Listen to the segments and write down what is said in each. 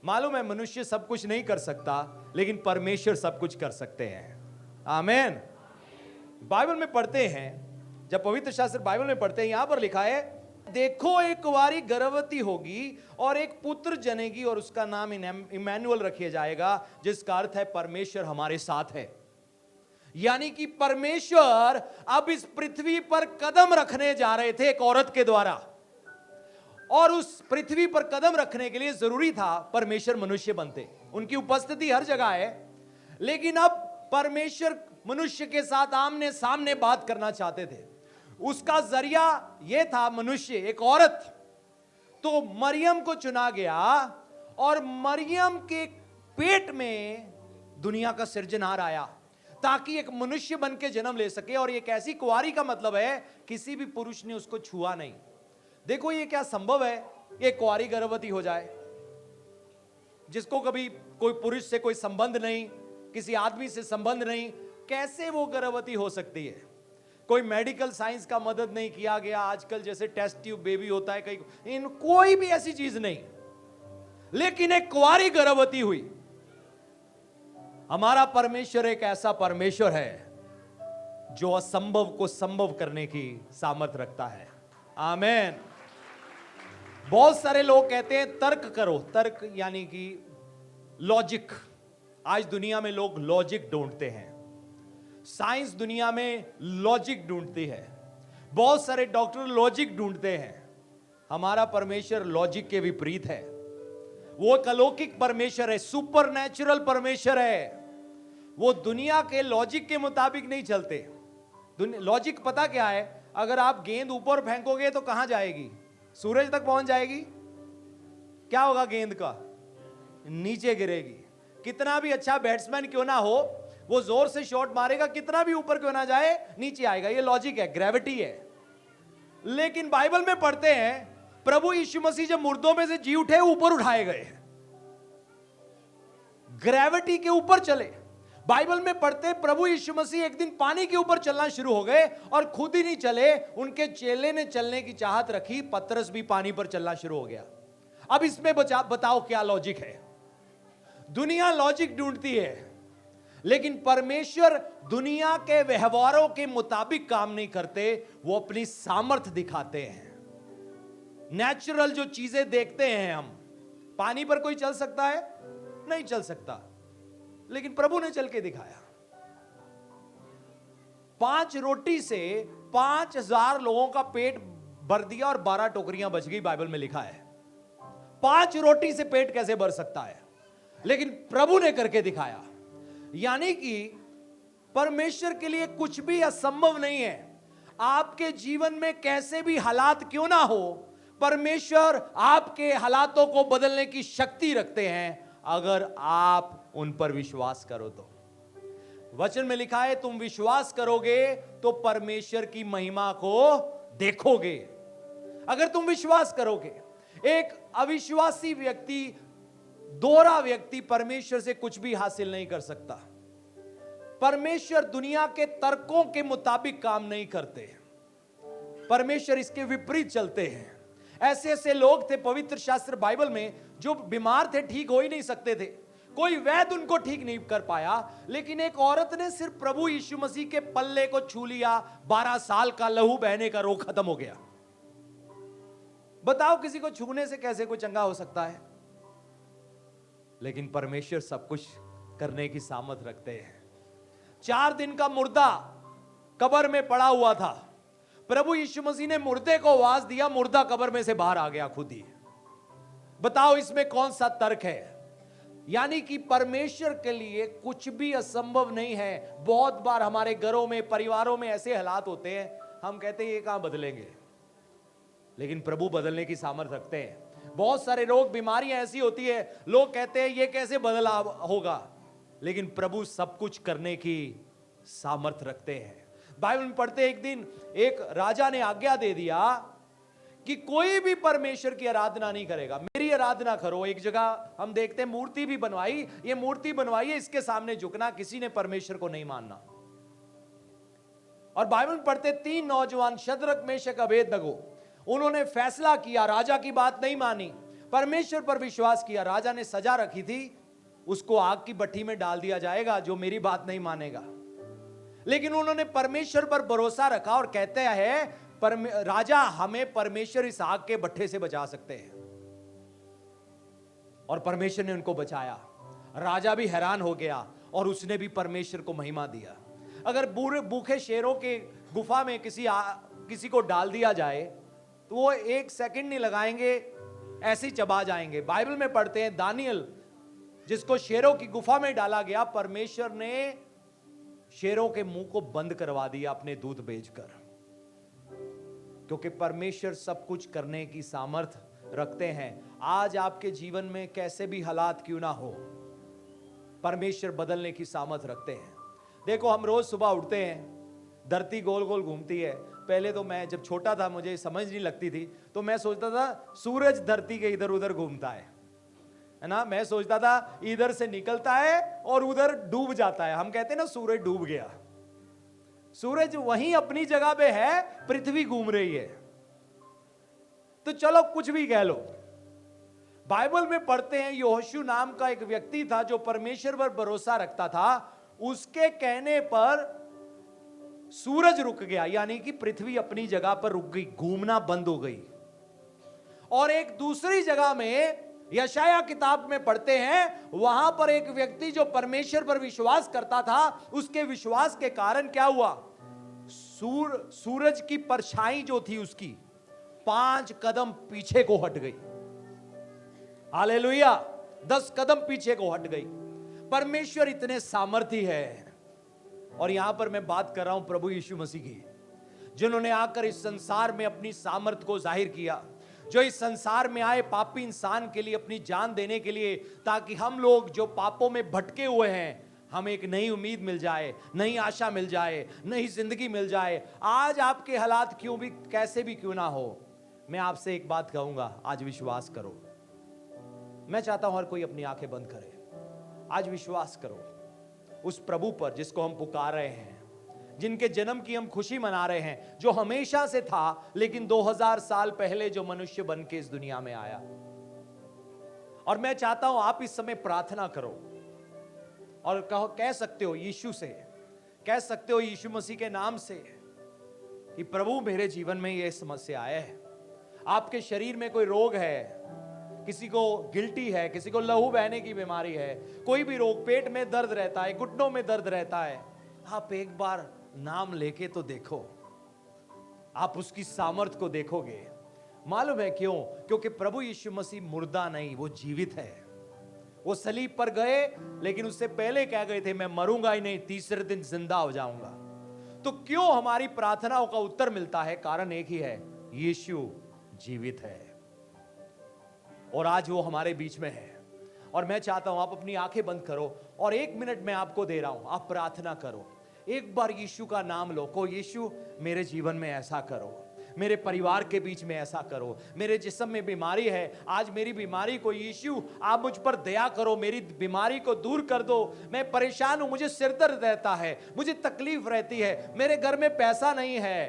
मालूम है मनुष्य सब कुछ नहीं कर सकता, लेकिन परमेश्वर सब कुछ कर सकते हैं। आमीन। बाइबल में पढ़ते हैं, जब पवित्र शास्त्र बाइबल में पढ़ते हैं, यहां पर लिखा है, देखो एक कुंवारी गर्भवती होगी और एक पुत्र जनेगी और उसका नाम इमैनुअल रखा जाएगा, जिसका अर्थ है परमेश्वर हमारे साथ है। यानी कि परमेश्वर अब इस पृथ्वी पर कदम रखने जा रहे थे एक औरत के द्वारा, और उस पृथ्वी पर कदम रखने के लिए जरूरी था परमेश्वर मनुष्य बनते। उनकी उपस्थिति हर जगह है, लेकिन अब परमेश्वर मनुष्य के साथ आमने सामने बात करना चाहते थे। उसका जरिया यह था मनुष्य, एक औरत। तो मरियम को चुना गया और मरियम के पेट में दुनिया का सृजनहार आया, ताकि एक मनुष्य बन के जन्म ले सके। और एक ऐसी कुंवारी का मतलब है किसी भी पुरुष ने उसको छुआ नहीं। देखो ये क्या संभव है, ये कुंवारी गर्भवती हो जाए, जिसको कभी कोई पुरुष से कोई संबंध नहीं, किसी आदमी से संबंध नहीं, कैसे वो गर्भवती हो सकती है? कोई मेडिकल साइंस का मदद नहीं किया गया, आजकल जैसे टेस्ट ट्यूब बेबी होता है कहीं, इन कोई भी ऐसी चीज नहीं, लेकिन एक कुंवारी गर्भवती हुई। हमारा परमेश्वर एक ऐसा परमेश्वर है जो असंभव को संभव करने की सामर्थ्य रखता है। आमीन। बहुत सारे लोग कहते हैं तर्क करो, तर्क यानी कि लॉजिक। आज दुनिया में लोग लॉजिक ढूंढते हैं, साइंस दुनिया में लॉजिक ढूंढती है, बहुत सारे डॉक्टर लॉजिक ढूंढते हैं। हमारा परमेश्वर लॉजिक के विपरीत है। वो एक अलौकिक परमेश्वर है, सुपर नेचुरल परमेश्वर है। वो दुनिया के लॉजिक के मुताबिक नहीं चलते। लॉजिक पता क्या है? अगर आप गेंद ऊपर फेंकोगे तो कहां जाएगी? सूरज तक पहुंच जाएगी। क्या होगा गेंद का? नीचे गिरेगी। कितना भी अच्छा बैट्समैन क्यों ना हो, वो जोर से शॉट मारेगा, कितना भी ऊपर क्यों ना जाए, नीचे आएगा। ये लॉजिक है, ग्रेविटी है। लेकिन बाइबल में पढ़ते हैं प्रभु यीशु मसीह जब मुर्दों में से जी उठे, ऊपर उठाए गए, ग्रेविटी के ऊपर चले। बाइबल में पढ़ते प्रभु यीशु मसीह एक दिन पानी के ऊपर चलना शुरू हो गए, और खुद ही नहीं चले, उनके चेले ने चलने की चाहत रखी। पतरस भी पानी पर चलना शुरू हो गया। अब इसमें बताओ क्या लॉजिक है? दुनिया लॉजिक ढूंढती है, लेकिन परमेश्वर दुनिया के व्यवहारों के मुताबिक काम नहीं करते, वो अपनी सामर्थ्य दिखाते हैं। नेचुरल जो चीजें देखते हैं हम, पानी पर कोई चल सकता है? नहीं चल सकता, लेकिन प्रभु ने चल के दिखाया। 5 रोटी से 5000 लोगों का पेट भर दिया और 12 टोकरियां बच गई, बाइबल में लिखा है। 5 रोटी से पेट कैसे भर सकता है? लेकिन प्रभु ने करके दिखाया। यानी कि परमेश्वर के लिए कुछ भी असंभव नहीं है। आपके जीवन में कैसे भी हालात क्यों ना हो, परमेश्वर आपके हालातों को बदलने की शक्ति रखते हैं, अगर आप उन पर विश्वास करो तो। वचन में लिखा है तुम विश्वास करोगे तो परमेश्वर की महिमा को देखोगे। अगर तुम विश्वास करोगे, एक अविश्वासी व्यक्ति, दोहरा व्यक्ति परमेश्वर से कुछ भी हासिल नहीं कर सकता। परमेश्वर दुनिया के तर्कों के मुताबिक काम नहीं करते, परमेश्वर इसके विपरीत चलते हैं। ऐसे ऐसे लोग थे पवित्र शास्त्र बाइबल में जो बीमार थे, ठीक हो ही नहीं सकते थे, कोई वैद्य उनको ठीक नहीं कर पाया, लेकिन एक औरत ने सिर्फ प्रभु यीशु मसीह के पल्ले को छू लिया, 12 साल का लहू बहने का रोग खत्म हो गया। बताओ किसी को छूने से कैसे कोई चंगा हो सकता है? लेकिन परमेश्वर सब कुछ करने की सामर्थ रखते हैं। 4 दिन का मुर्दा कब्र में पड़ा हुआ था, प्रभु यीशु मसीह ने मुर्दे को आवाज दिया, मुर्दा कब्र में से बाहर आ गया खुद ही। बताओ इसमें कौन सा तर्क है? यानी कि परमेश्वर के लिए कुछ भी असंभव नहीं है। बहुत बार हमारे घरों में, परिवारों में ऐसे हालात होते हैं, हम कहते हैं ये कहां बदलेंगे, लेकिन प्रभु बदलने की सामर्थ्य रखते हैं। बहुत सारे रोग, बीमारियां ऐसी होती है, लोग कहते हैं ये कैसे बदला होगा, लेकिन प्रभु सब कुछ करने की सामर्थ्य रखते हैं। बाइबल में पढ़ते एक दिन एक राजा ने आज्ञा दे दिया कि कोई भी परमेश्वर की आराधना नहीं करेगा, मेरी आराधना करो। एक जगह हम देखते हैं मूर्ति भी बनवाई, ये मूर्ति बनवाई है, इसके सामने झुकना, किसी ने परमेश्वर को नहीं मानना। और बाइबल में पढ़ते 3 नौजवान शद्रक, मेशक, अबेदनगो, उन्होंने फैसला किया, राजा की बात नहीं मानी, परमेश्वर पर विश्वास किया। राजा ने सजा रखी थी, उसको आग की भट्टी में डाल दिया जाएगा जो मेरी बात नहीं मानेगा। लेकिन उन्होंने परमेश्वर पर भरोसा रखा और कहते हैं राजा, हमें परमेश्वर इस आग के भट्टे से बचा सकते हैं। और परमेश्वर ने उनको बचाया। राजा भी हैरान हो गया और उसने भी परमेश्वर को महिमा दिया। अगर भूखे शेरों के गुफा में किसी को डाल दिया जाए तो वो 1 सेकंड नहीं लगाएंगे, ऐसे ही चबा जाएंगे। बाइबल में पढ़ते हैं दानियल, जिसको शेरों की गुफा में डाला गया, परमेश्वर ने शेरों के मुंह को बंद करवा दिया अपने दूत भेजकर, क्योंकि परमेश्वर सब कुछ करने की सामर्थ रखते हैं। आज आपके जीवन में कैसे भी हालात क्यों ना हो, परमेश्वर बदलने की सामर्थ रखते हैं। देखो, हम रोज सुबह उठते हैं, धरती गोल गोल घूमती है। पहले तो मैं जब छोटा था, मुझे समझ नहीं लगती थी, तो मैं सोचता था सूरज धरती के इधर उधर घूमता है ना। मैं सोचता था इधर से निकलता है और उधर डूब जाता है। हम कहते हैं ना सूरज डूब गया। सूरज वहीं अपनी जगह पे है, पृथ्वी घूम रही है। तो चलो कुछ भी कह लो। बाइबल में पढ़ते हैं यहोशू नाम का एक व्यक्ति था जो परमेश्वर पर भरोसा रखता था। उसके कहने पर सूरज रुक गया, यानी कि पृथ्वी अपनी जगह पर रुक गई, घूमना बंद हो गई। और एक दूसरी जगह में यशाया किताब में पढ़ते हैं, वहां पर एक व्यक्ति जो परमेश्वर पर विश्वास करता था, उसके विश्वास के कारण क्या हुआ, सूरज की परछाई जो थी उसकी 5 कदम पीछे को हट गई। हालेलुया, 10 कदम पीछे को हट गई। परमेश्वर इतने सामर्थी है। और यहां पर मैं बात कर रहा हूं प्रभु यीशु मसीह की, जिन्होंने आकर इस संसार में अपनी सामर्थ को जाहिर किया, जो इस संसार में आए पापी इंसान के लिए अपनी जान देने के लिए, ताकि हम लोग जो पापों में भटके हुए हैं, हमें एक नई उम्मीद मिल जाए, नई आशा मिल जाए, नई जिंदगी मिल जाए। आज आपके हालात क्यों भी कैसे भी क्यों ना हो, मैं आपसे एक बात कहूंगा, आज विश्वास करो। मैं चाहता हूं हर कोई अपनी आंखें बंद करे। आज विश्वास करो उस प्रभु पर जिसको हम पुकार रहे हैं, जिनके जन्म की हम खुशी मना रहे हैं, जो हमेशा से था लेकिन 2000 साल पहले जो मनुष्य बन के इस दुनिया में आया। और मैं चाहता हूं आप इस समय प्रार्थना करो और कह सकते हो यीशु से, कह सकते हो यीशु मसीह के नाम से कि प्रभु मेरे जीवन में यह समस्या है। आपके शरीर में कोई रोग है, किसी को गिल्टी है, किसी को लहू बहने की बीमारी है, कोई भी रोग, पेट में दर्द रहता है, घुटनों में दर्द रहता है, आप एक बार नाम लेके तो देखो, आप उसकी सामर्थ को देखोगे। मालूम है क्यों? क्योंकि प्रभु यीशु मसीह मुर्दा नहीं, वो जीवित है। वो सलीब पर गए, लेकिन उससे पहले कह गए थे मैं मरूंगा ही नहीं, तीसरे दिन जिंदा हो जाऊंगा। तो क्यों हमारी प्रार्थनाओं का उत्तर मिलता है? कारण एक ही है, यीशु जीवित है और आज वो हमारे बीच में है। और मैं चाहता हूं आप अपनी आंखें बंद करो और 1 मिनट मैं आपको दे रहा हूं, आप प्रार्थना करो। एक बार यीशु का नाम लो, को यीशु मेरे जीवन में ऐसा करो, मेरे परिवार के बीच में ऐसा करो, मेरे जिस्म में बीमारी है, आज मेरी बीमारी को यीशु आप मुझ पर दया करो, मेरी बीमारी को दूर कर दो। मैं परेशान हूं, मुझे सिर दर्द रहता है, मुझे तकलीफ रहती है, मेरे घर में पैसा नहीं है,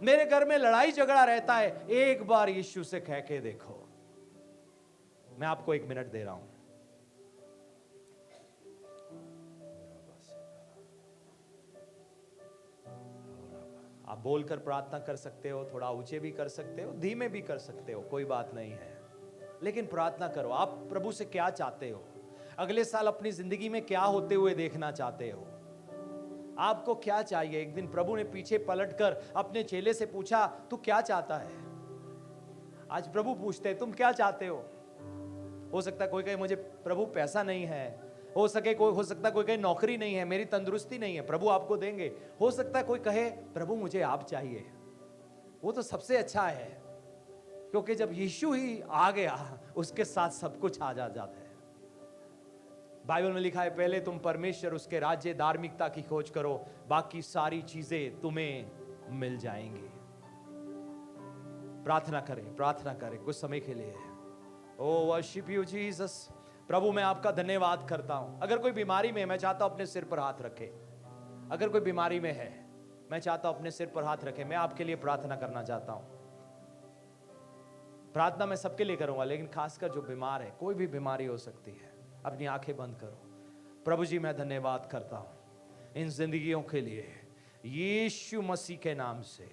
मेरे घर में लड़ाई झगड़ा रहता है। एक बार यीशु से कह के देखो। मैं आपको 1 मिनट दे रहा हूं। आप बोलकर प्रार्थना कर सकते हो, थोड़ा ऊंचे भी कर सकते हो, धीमे भी कर सकते हो, कोई बात नहीं है, लेकिन प्रार्थना करो। आप प्रभु से क्या चाहते हो? अगले साल अपनी जिंदगी में क्या होते हुए देखना चाहते हो? आपको क्या चाहिए? एक दिन प्रभु ने पीछे पलटकर अपने चेले से पूछा, तू क्या चाहता है? आज प्रभु पूछते हैं, तुम क्या चाहते हो सकता है कोई कहे मुझे प्रभु पैसा नहीं है, हो सकता है कोई कहे नौकरी नहीं है, मेरी तंदुरुस्ती नहीं है, प्रभु आपको देंगे। हो सकता है कोई कहे प्रभु मुझे आप चाहिए। वो तो सबसे अच्छा है, क्योंकि जब यीशु ही आ गया उसके साथ सब कुछ आ जाता है। बाइबल में लिखा है, पहले तुम परमेश्वर उसके राज्य धार्मिकता की खोज करो, बाकी सारी चीजें तुम्हें मिल जाएंगी। प्रार्थना करें कुछ समय के लिए। ओ वर्शिप यू जीसस। प्रभु मैं आपका धन्यवाद करता हूं। अगर कोई बीमारी में है, मैं चाहता हूं अपने सिर पर हाथ रखे। अगर कोई बीमारी में है, मैं चाहता हूं अपने सिर पर हाथ रखे। मैं आपके लिए प्रार्थना करना चाहता हूं। प्रार्थना मैं सबके लिए करूंगा, लेकिन खासकर जो बीमार है, कोई भी बीमारी हो सकती है, अपनी आंखें बंद करो। प्रभु जी मैं धन्यवाद करता हूं इन जिंदगियों के लिए। यीशु मसीह के नाम से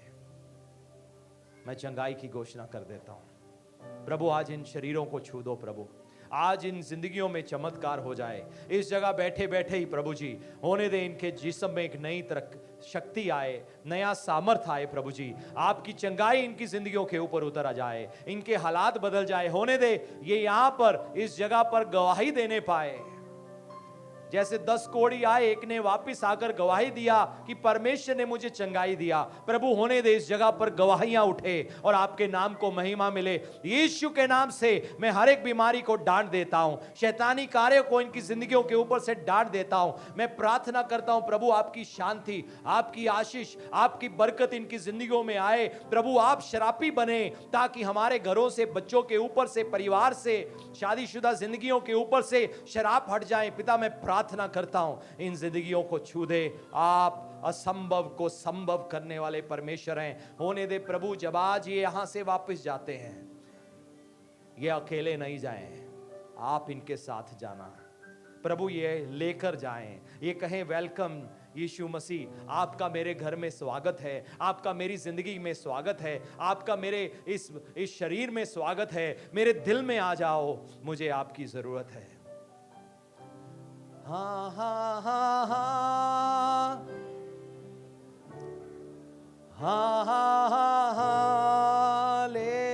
मैं चंगाई की घोषणा कर देता हूं। प्रभु आज इन शरीरों को छू दो प्रभु, आज इन जिंदगियों में चमत्कार हो जाए। इस जगह बैठे बैठे ही प्रभु जी होने दे इनके जिस्म में एक नई तरह शक्ति आए, नया सामर्थ आए। प्रभु जी आपकी चंगाई इनकी जिंदगियों के ऊपर उतर आ जाए, इनके हालात बदल जाए। होने दे ये यहां पर इस जगह पर गवाही देने पाए। जैसे 10 कोढ़ी आए, एक ने वापस आकर गवाही दिया कि परमेश्वर ने मुझे चंगाई दिया। प्रभु होने दे इस जगह पर गवाहियां उठे और आपके नाम को महिमा मिले। यीशु के नाम से मैं हर एक बीमारी को डांट देता हूं, शैतानी कार्य को इनकी जिंदगियों के ऊपर से डांट देता हूं। मैं प्रार्थना करता हूं प्रभु आपकी शांति, आपकी आशीष, आपकी बरकत इनकी जिंदगियों में आए। प्रभु आप शराबी बने ताकि हमारे घरों से, बच्चों के ऊपर से, परिवार से, शादीशुदा जिंदगियों के ऊपर से शराब हट जाए। पिता मैं प्रार्थना करता हूं इन जिंदगियों को छू दे। आप असंभव को संभव करने वाले परमेश्वर हैं। होने दे प्रभु जब आज ये यहां से वापस जाते हैं, ये अकेले नहीं जाएं, आप इनके साथ जाना प्रभु। ये लेकर जाएं, ये कहें वेलकम यीशु मसीह, आपका मेरे घर में स्वागत है, आपका मेरी जिंदगी में स्वागत है, आपका मेरे इस शरीर में स्वागत है। मेरे दिल में आ जाओ, मुझे आपकी जरूरत है। हाँ हाँ हाँ हाँ हाँ हाँ हाँ हाँ ले